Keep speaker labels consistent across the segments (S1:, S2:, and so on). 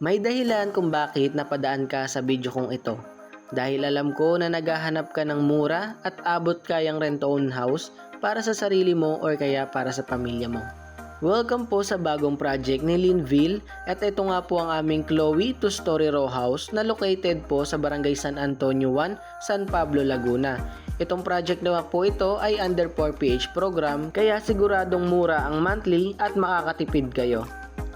S1: May dahilan kung bakit napadaan ka sa video kong ito. Dahil alam ko na naghahanap ka ng mura at abot kayang rent-own house para sa sarili mo or kaya para sa pamilya mo. Welcome po sa bagong project ni Linville at ito nga po ang aming Chloe 2-story row house na located po sa Barangay San Antonio 1, San Pablo, Laguna. Itong project na po ito ay under 4PH program kaya siguradong mura ang monthly at makakatipid kayo.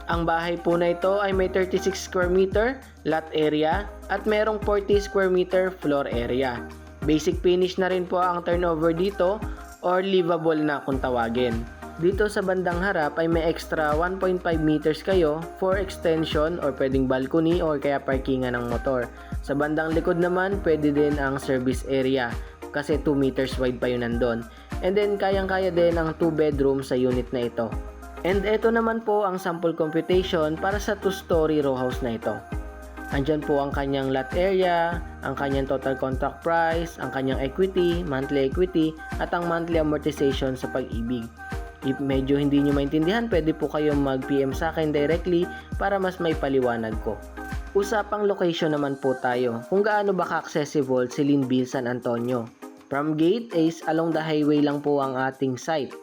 S1: Ang bahay po na ito ay may 36 square meter lot area at merong 40 square meter floor area. Basic finish na rin po ang turnover dito or livable na kung tawagin. Dito sa bandang harap ay may extra 1.5 meters kayo for extension or pwedeng balcony or kaya parkingan ng motor. Sa bandang likod naman pwede din ang service area kasi 2 meters wide pa yun nandun. And then kayang-kaya din ang 2 bedroom sa unit na ito. And ito naman po ang sample computation para sa 2-story row house na ito. Andyan po ang kanyang lot area, ang kanyang total contract price, ang kanyang equity, monthly equity, at ang monthly amortization sa pag-ibig. If medyo hindi nyo maintindihan, pwede po kayong mag-PM sa akin directly para mas may paliwanag ko. Usapang location naman po tayo, kung gaano ba ka-accessible si Linville San Antonio. From gate is along the highway lang po ang ating site.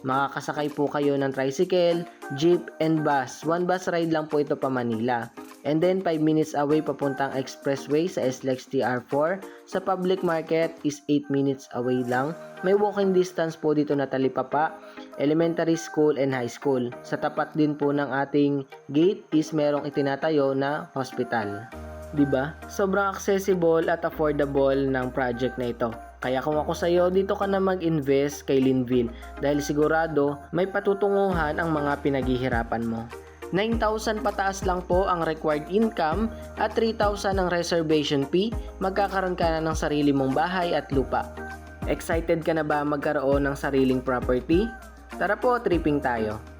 S1: Makakasakay po kayo ng tricycle, jeep, and bus. 1 bus ride lang po ito pa Manila. And then 5 minutes away papuntang expressway sa SLEX TR4. Sa public market is 8 minutes away lang. May walking distance po dito na Talipapa, elementary school and high school. Sa tapat din po ng ating gate is merong itinatayo na hospital. Diba? Sobrang accessible at affordable ng project na ito. Kaya kung ako sa'yo, dito ka na mag-invest kay Linville dahil sigurado may patutunguhan ang mga pinaghihirapan mo. 9,000 pataas lang po ang required income at 3,000 ang reservation fee, magkakaroon ka na ng sarili mong bahay at lupa. Excited ka na ba magkaroon ng sariling property? Tara po, tripping tayo!